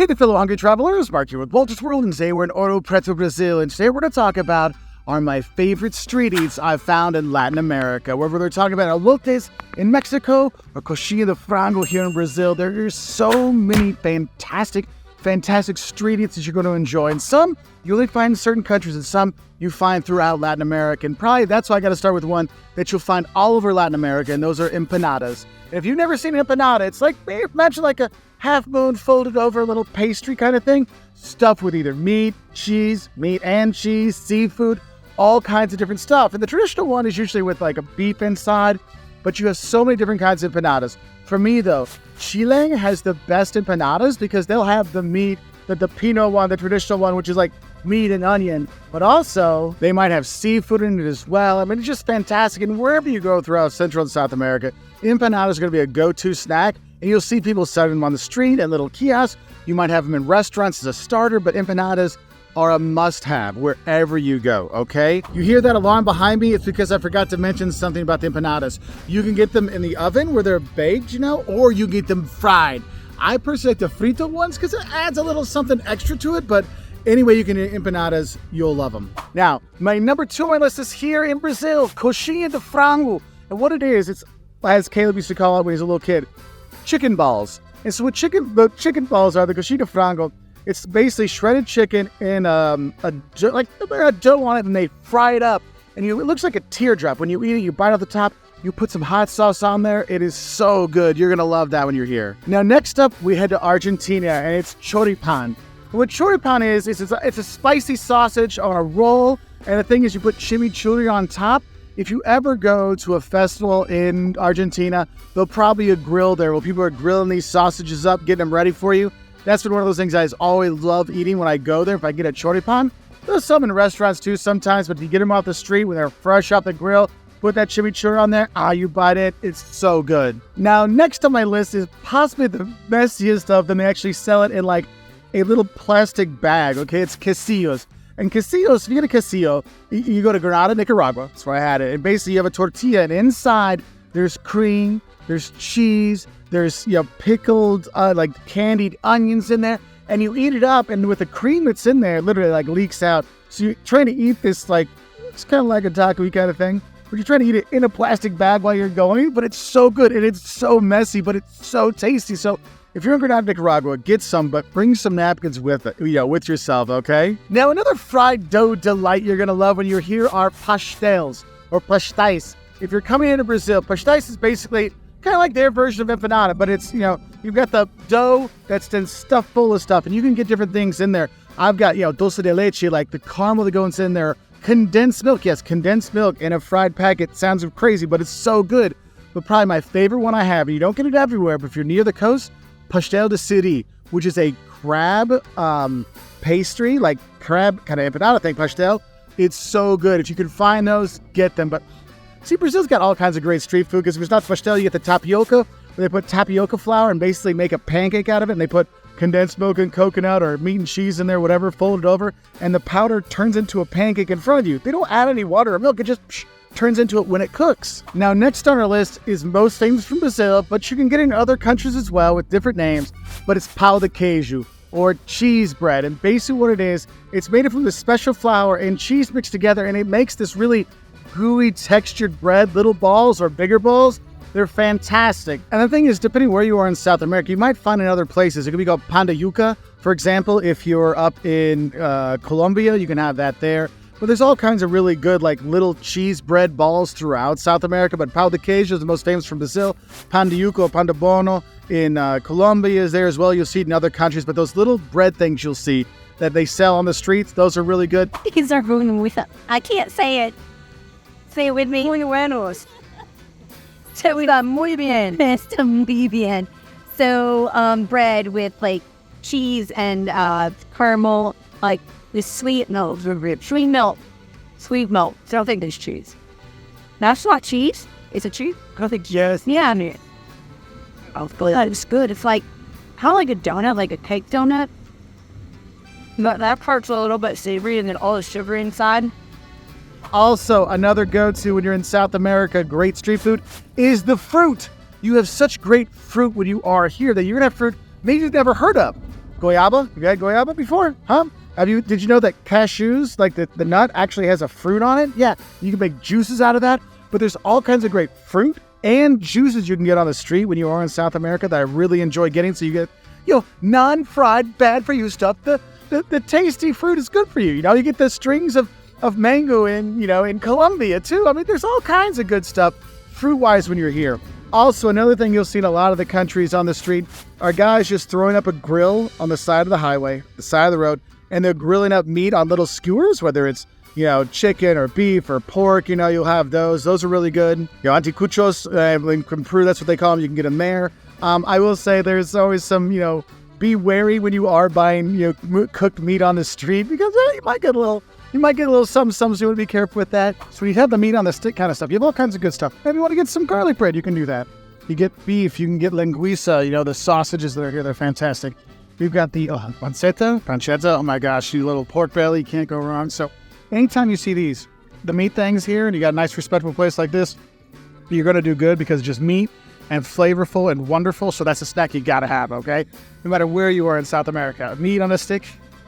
Hey there, fellow hungry travelers, Mark here with Wolters World, and today we're in Ouro, Preto, Brazil, and today we're going to talk about my favorite street eats I've found in Latin America. Whether they're talking about elotes in Mexico or coxinha de frango here in Brazil, there are so many fantastic street eats that you're going to enjoy, and some you only find in certain countries, and some you find throughout Latin America, and probably that's why I got to start with one that you'll find all over Latin America, and those are empanadas. And if you've never seen an empanada, it's like, imagine like a half moon folded over a little pastry kind of thing, stuffed with either meat and cheese, seafood, all kinds of different stuff. And the traditional one is usually with like a beef inside, but you have so many different kinds of empanadas. For me though, Chile has the best empanadas because they'll have the meat, the Pinot one, the traditional one, which is like meat and onion, but also they might have seafood in it as well. I mean, it's just fantastic. And wherever you go throughout Central and South America, empanadas are going to be a go-to snack. And you'll see people selling them on the street at little kiosks. You might have them in restaurants as a starter, but empanadas are a must-have wherever you go, okay? You hear that alarm behind me? It's because I forgot to mention something about the empanadas. You can get them in the oven where they're baked, or you get them fried. I personally like the frito ones because it adds a little something extra to it, but anyway you can eat empanadas, you'll love them. Now, my number 2 on my list is here in Brazil, coxinha de frango. And what it is, it's, as Caleb used to call it when he was a little kid, chicken balls. And so what the chicken balls are, the coxinha de frango, it's basically shredded chicken in a dough on it, and they fry it up. And it looks like a teardrop. When you eat it, you bite off the top, you put some hot sauce on there. It is so good. You're going to love that when you're here. Now, next up, we head to Argentina, and it's choripan. What choripan is it's a spicy sausage on a roll, and the thing is you put chimichurri on top. If you ever go to a festival in Argentina, there'll probably be a grill there where people are grilling these sausages up, getting them ready for you. That's been one of those things I always love eating when I go there. If I get a choripan, there's some in restaurants too sometimes, but if you get them off the street when they're fresh off the grill, put that chimichurri on there, you bite it, it's so good. Now, next on my list is possibly the messiest of them. They actually sell it in like a little plastic bag, okay? It's quesillos. And quesillos, if you get a quesillo, you go to Granada, Nicaragua. That's where I had it. And basically you have a tortilla, and inside there's cream, there's cheese, there's pickled, like candied onions in there. And you eat it up, and with the cream that's in there, literally like leaks out. So you're trying to eat this like, it's kind of like a taco kind of thing. But you're trying to eat it in a plastic bag while you're going. But it's so good, and it's so messy, but it's so tasty. So if you're in Granada, Nicaragua, get some, but bring some napkins with it, with yourself, okay? Now, another fried dough delight you're gonna love when you're here are pastels, or pastéis. If you're coming into Brazil, pastéis is basically kind of like their version of empanada, but it's, you've got the dough that's then stuffed full of stuff, and you can get different things in there. I've got, dulce de leche, like the caramel that goes in there, condensed milk, yes, condensed milk in a fried packet. Sounds crazy, but it's so good. But probably my favorite one I have, and you don't get it everywhere, but if you're near the coast, pastel de siri, which is a crab pastry, like crab kind of empanada thing, pastel. It's so good. If you can find those, get them. But see, Brazil's got all kinds of great street food, because if it's not pastel, you get the tapioca, where they put tapioca flour and basically make a pancake out of it, and they put condensed milk and coconut or meat and cheese in there, whatever, fold it over, and the powder turns into a pancake in front of you. They don't add any water or milk. It just turns into it when it cooks. Now, next on our list is most famous from Brazil, but you can get it in other countries as well with different names, but it's pão de queijo, or cheese bread. And basically what it is, it's made from this special flour and cheese mixed together, and it makes this really gooey textured bread, little balls or bigger balls. They're fantastic. And the thing is, depending where you are in South America, you might find in other places. It could be called pan de yuca, for example. If you're up in Colombia, you can have that there. But there's all kinds of really good, like little cheese bread balls throughout South America. But pão de queijo is the most famous from Brazil. Pan de yuca or pan de bono in Colombia is there as well. You'll see it in other countries. But those little bread things you'll see that they sell on the streets, those are really good. You can start ruining with it. I can't say it. Say it with me. Muy buenos. Está muy bien. Está muy bien. So bread with like cheese and caramel, like this sweet milk. Sweet milk. Sweet milk. So I don't think there's cheese. That's not cheese. Is it cheese? I think yes. Yeah, I mean, it's good. It's like kind of like a donut, like a cake donut. But that part's a little bit savory, and then all the sugar inside. Also, another go-to when you're in South America, great street food, is the fruit. You have such great fruit when you are here that you're going to have fruit maybe you've never heard of. Goyaba? You had goyaba before? Huh? Did you know that cashews, like the nut, actually has a fruit on it? Yeah, you can make juices out of that. But there's all kinds of great fruit and juices you can get on the street when you are in South America that I really enjoy getting. So you get, non-fried, bad for you stuff. The tasty fruit is good for you. You get the strings of mango in Colombia too. I mean, there's all kinds of good stuff fruit-wise when you're here. Also, another thing you'll see in a lot of the countries on the street are guys just throwing up a grill on the side of the highway, the side of the road, and they're grilling up meat on little skewers, whether it's chicken or beef or pork. You'll have those. Those are really good. Anticuchos, in Peru, that's what they call them. You can get them there. I will say there's always some, be wary when you are buying, cooked meat on the street because you might get a little something, so you want to be careful with that. So when you have the meat on the stick kind of stuff, you have all kinds of good stuff. Maybe you want to get some garlic bread, you can do that. You get beef, you can get linguiça, the sausages that are here, they're fantastic. We've got the pancetta, oh my gosh, you little pork belly, you can't go wrong. So anytime you see the meat things here, and you got a nice respectable place like this, you're going to do good because it's just meat and flavorful and wonderful. So that's a snack you got to have, okay? No matter where you are in South America. Meat on a stick,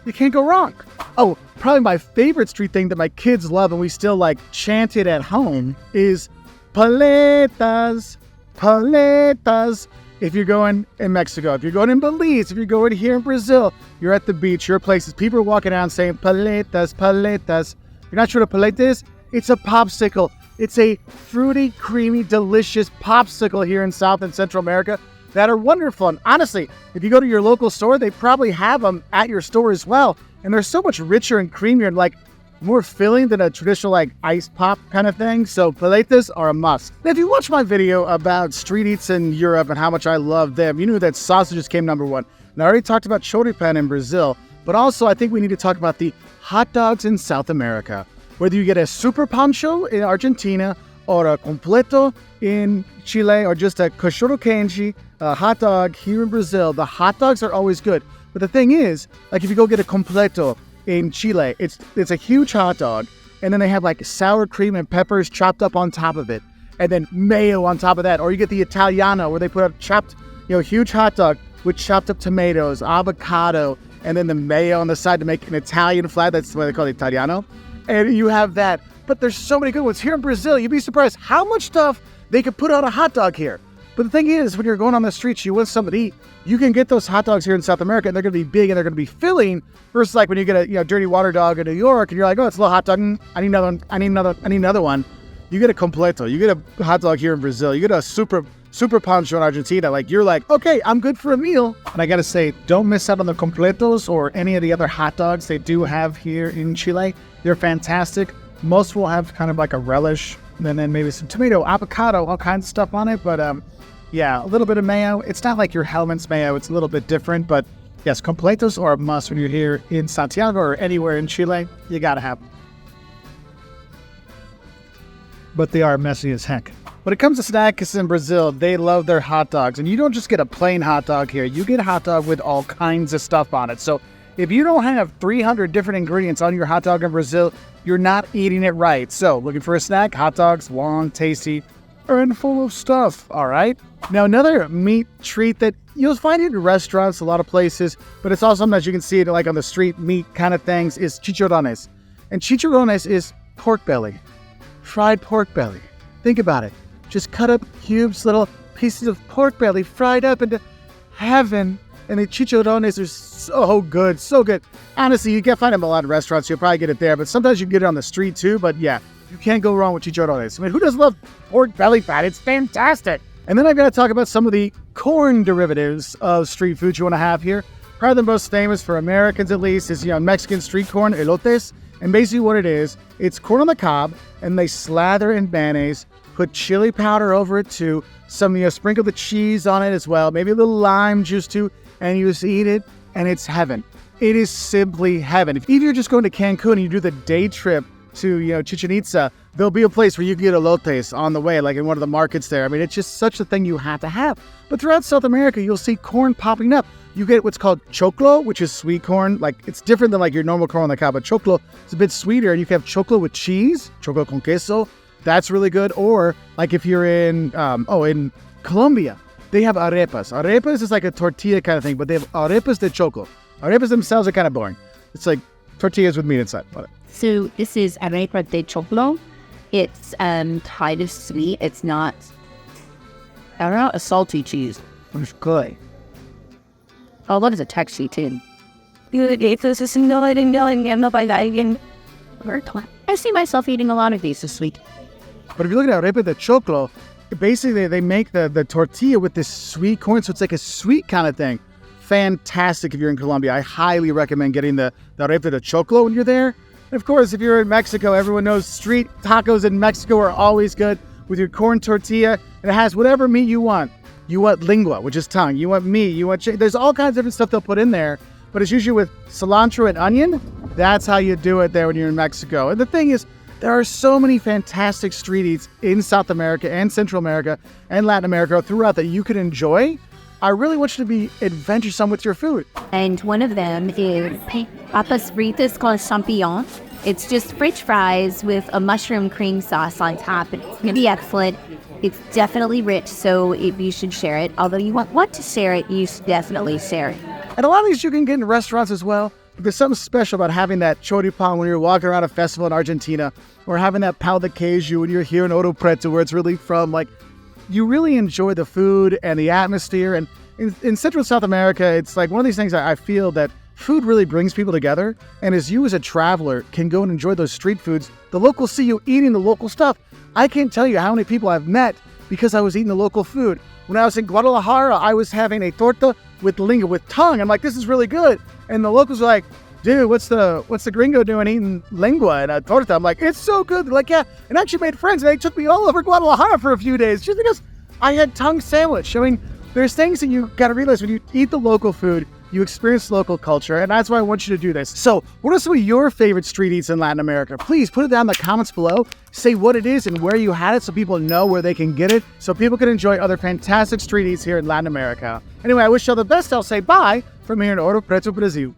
you can't go wrong. Oh, probably my favorite street thing that my kids love and we still chant it at home is paletas. Paletas. If you're going in Mexico, if you're going in Belize, if you're going here in Brazil, you're at the beach, your places, people are walking around saying paletas, paletas. You're not sure what a paleta is? It's a popsicle. It's a fruity, creamy, delicious popsicle here in South and Central America that are wonderful. And honestly, if you go to your local store, they probably have them at your store as well. And they're so much richer and creamier and more filling than a traditional ice pop kind of thing. So paletas are a must. Now, if you watch my video about street eats in Europe and how much I love them, you knew that sausages came number one. And I already talked about choripan in Brazil, but also I think we need to talk about the hot dogs in South America. Whether you get a super pancho in Argentina or a completo in Chile or just a cachorro quente, a hot dog here in Brazil, the hot dogs are always good. But the thing is, if you go get a completo in Chile, it's a huge hot dog, and then they have sour cream and peppers chopped up on top of it, and then mayo on top of that. Or you get the Italiano where they put a chopped, huge hot dog with chopped up tomatoes, avocado, and then the mayo on the side to make an Italian flag. That's what they call it, Italiano. And you have that. But there's so many good ones. Here in Brazil, you'd be surprised how much stuff they could put on a hot dog here. But the thing is, when you're going on the streets, you want something to eat, you can get those hot dogs here in South America, and they're going to be big and they're going to be filling, versus when you get a dirty water dog in New York, and you're oh, it's a little hot dog, I need another one, I need another one. You get a completo, you get a hot dog here in Brazil, you get a super pancho in Argentina, you're okay, I'm good for a meal. And I got to say, don't miss out on the completos or any of the other hot dogs they do have here in Chile. They're fantastic. Most will have kind of a relish, and then maybe some tomato, avocado, all kinds of stuff on it. But yeah, a little bit of mayo. It's not like your Hellmann's mayo. It's a little bit different. But yes, completos are a must when you're here in Santiago or anywhere in Chile. You got to have them. But they are messy as heck. When it comes to snacks in Brazil, they love their hot dogs. And you don't just get a plain hot dog here. You get a hot dog with all kinds of stuff on it. So if you don't have 300 different ingredients on your hot dog in Brazil, you're not eating it right. So looking for a snack? Hot dogs, long, tasty, and full of stuff, all right? Now, another meat treat that you'll find it in restaurants, a lot of places, but it's also sometimes you can see it on the street meat kind of things, is chicharrones. And chicharrones is pork belly, fried pork belly. Think about it. Just cut up cubes, little pieces of pork belly fried up into heaven. And the chicharrones are so good, so good. Honestly, you can't find them in a lot of restaurants. You'll probably get it there, but sometimes you can get it on the street too. But yeah, you can't go wrong with chicharrones. I mean, who doesn't love pork belly fat? It's fantastic. And then I've got to talk about some of the corn derivatives of street food you want to have here. Probably the most famous for Americans, at least, is Mexican street corn, elotes. And basically what it is, it's corn on the cob, and they slather in mayonnaise, put chili powder over it too, some, sprinkle the cheese on it as well, maybe a little lime juice too, and you just eat it, and it's heaven. It is simply heaven. If you're just going to Cancun and you do the day trip to, Chichen Itza, there'll be a place where you can get elotes on the way, in one of the markets there. I mean, it's just such a thing you have to have. But throughout South America, you'll see corn popping up. You get what's called choclo, which is sweet corn. It's different than your normal corn on the cob, but choclo is a bit sweeter, and you can have choclo with cheese, choclo con queso. That's really good. Or if you're in Colombia, they have arepas. Arepas is like a tortilla kind of thing, but they have arepas de choclo. Arepas themselves are kind of boring. It's like tortillas with meat inside. So this is arepa de choclo. It's kind of sweet. It's not, I don't know, a salty cheese. It's good. I love the texture too. I see myself eating a lot of these this week. But if you look at arepa de choclo, basically they make the tortilla with this sweet corn, so it's like a sweet kind of thing. Fantastic if you're in Colombia. I highly recommend getting the arepa de choclo when you're there. And of course, if you're in Mexico, everyone knows street tacos in Mexico are always good with your corn tortilla. And it has whatever meat you want. You want lingua, which is tongue. You want meat. You want there's all kinds of different stuff they'll put in there. But it's usually with cilantro and onion. That's how you do it there when you're in Mexico. And the thing is, there are so many fantastic street eats in South America and Central America and Latin America throughout that you can enjoy. I really want you to be adventuresome with your food. And one of them is papas fritas con champignon. It's just French fries with a mushroom cream sauce on top. It's going to be excellent. It's definitely rich, so you should share it. Although you want to share it, you should definitely share it. And a lot of these you can get in restaurants as well. But there's something special about having that choripan when you're walking around a festival in Argentina, or having that pão de queijo when you're here in Ouro Preto, where it's really from. Like, you really enjoy the food and the atmosphere. And in Central South America, it's like one of these things I feel that food really brings people together. And as you as a traveler can go and enjoy those street foods, the locals see you eating the local stuff. I can't tell you how many people I've met because I was eating the local food. When I was in Guadalajara, I was having a torta with lingua, with tongue. I'm like, this is really good. And the locals were like, dude, what's the gringo doing eating lingua and a torta? I'm like, it's so good. They're like, yeah. And I actually made friends. And they took me all over Guadalajara for a few days just because I had tongue sandwich. I mean, there's things that you got to realize when you eat the local food, you experience local culture, and that's why I want you to do this. So, what are some of your favorite street eats in Latin America? Please put it down in the comments below. Say what it is and where you had it so people know where they can get it, so people can enjoy other fantastic street eats here in Latin America. Anyway, I wish you all the best. I'll say bye from here in Ouro Preto, Brazil.